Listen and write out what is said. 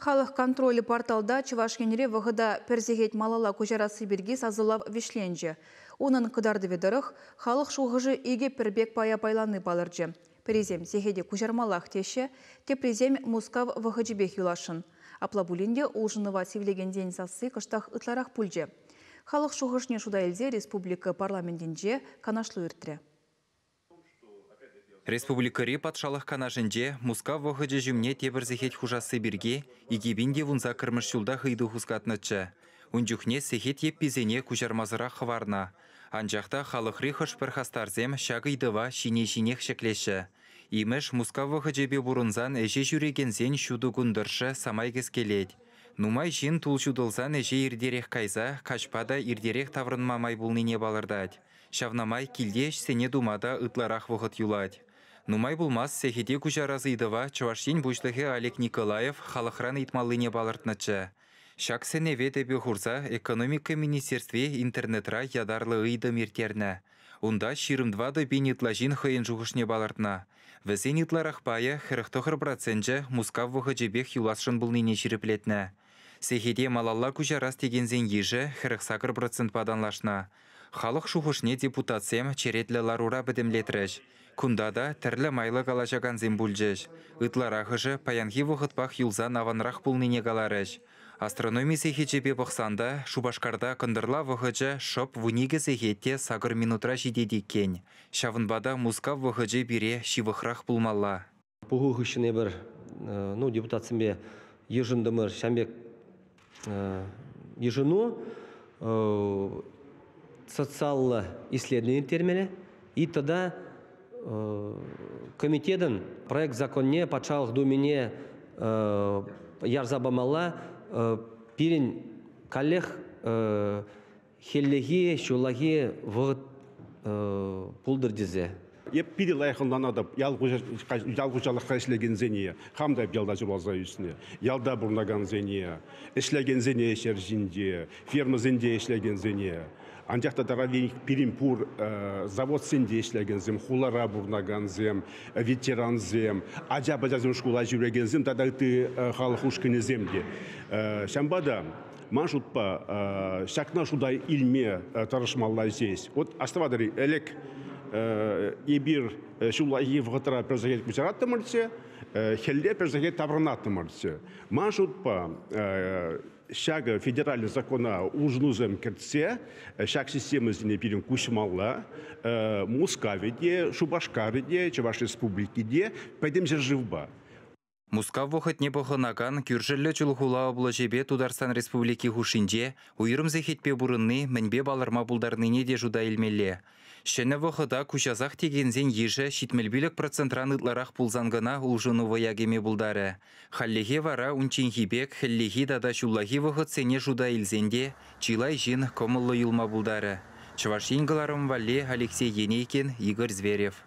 Халық контролі порталда Чувашкенре вғыда перзегет малала көжарасы берге сазылав вишленже. Оның кыдарды ведіріх, халық шуғыжы иге пербек пая байланы балыржы. Перезем зехеде көжармалақ теші, тепрезем мускав вғыжыбек юлашын. Аплабулинде улжыныва севлеген ден сасы кыштақ ытларақ пульже. Халық шуғышне шуда елзе республика парламентінде канашлы үртірі. Республикари патшалық канажынде Мускав вғыжы жүмне тебір зехет хужасы берге, игебінде вунза кірміш юлда хыйду хускатнычы. Унжухне сехет еппизене күжармазыра хварна. Анжақта халық рихыш перхастарзем шағыйдыва шине-шинех шеклеші. Имеш Мускав вғыжы бұрынзан әже жүрегензен шуду гундыршы самайгіз келет. Нумай жин тулшудылзан әже ирдерек кайза, кашпада ирдерек таврынмамай бұлныне балырдад. Шавнамай килдеш сене думада ытларақ вғыт юлад. Нумай булмас сехеде күжаразыйдыва Чувашин бушлығы Олег Николаев халықран итмалыне балыртнычы. Шак сеневе дебе хурза экономика министерстве интернетра ядарлы ыйды мертерні. Унда ширымдвады бен итлажин хыйын жуғышне балыртна. Візен итларах бая 40% Мускав вғыжебек юласшын бұлныне жиріплетні. Сехеде малалла күжарас тегензен ежі 40% паданлашна. Халық шуғышне депутатсем черетлі ларура бідімлетріш. Кундада тірлі майлы қалашаган зембульжеш. Ытларахыжы паянхи вғытпақ юлзан аванрақ пулныне қаларыш. Астрономи сехечебе бұқсанда Шубашкарда кындырла вғыжы шоп вуниге сехетте сағыр минутра жидедеккен. Шавынбада Мускав вғыжы бире шивықрақ пулмалла. Бұғы ғышыне бір депутатсымбе ежіндімір шәмбек ежіну социаллы исследование термелі. И тогда комитетен проект законне патшалық думене ярзабамала пирин коллег хеллеги шулаги вғыт пулдырдезе. Еп пири лайықындан адап, ялғужалыққа ішлеген зене, қамдай ялда жылаза үсіне, ялда бұрнаган зене, ішлеген зене ешер жинде, ферма зенде ішлеген зене. Анжақта таравейник пирим пур завод сенде ішлеген зем, хулара бұрнаган зем, ветеран зем, ажа-бажа зем шкула жүреген зем, тада ты халық ұшкіне земде. Шамбада, маншутпа, шакна шудай илме тарышмалла здесь. Вот оставадары элек ебір шулайы вғытыра перзагет күчараты мұртсе, хелле перзагет таврынаты мұртсе. Маншутпа, шага федеральный закона ужнузем кертсе, шаг системы зіне бірін күшмалла, Мускаведе, Шубашкареде, Чуваш республикеде, пәдем жер живба. Мускав вғытне бұғынаган күржілі чулғула облажебе Тударстан республики хушинде, уйрым зехетпе бұрынны мінбе баларма бұлдарныне де жуда илмелі. Шәні вғыда күшазақ тегензен ежі шитмелбілік процентран ытларақ пулзангына ұлжыну ваягеме бұлдары. Халлеге вара унченхибек, хеллеги дада шуллаги вғыт сене жуда илзенде, чилай жин комыллы юлма бұлдары. Чувашин галарым валле Алексей Енейкин, Игорь Зверев.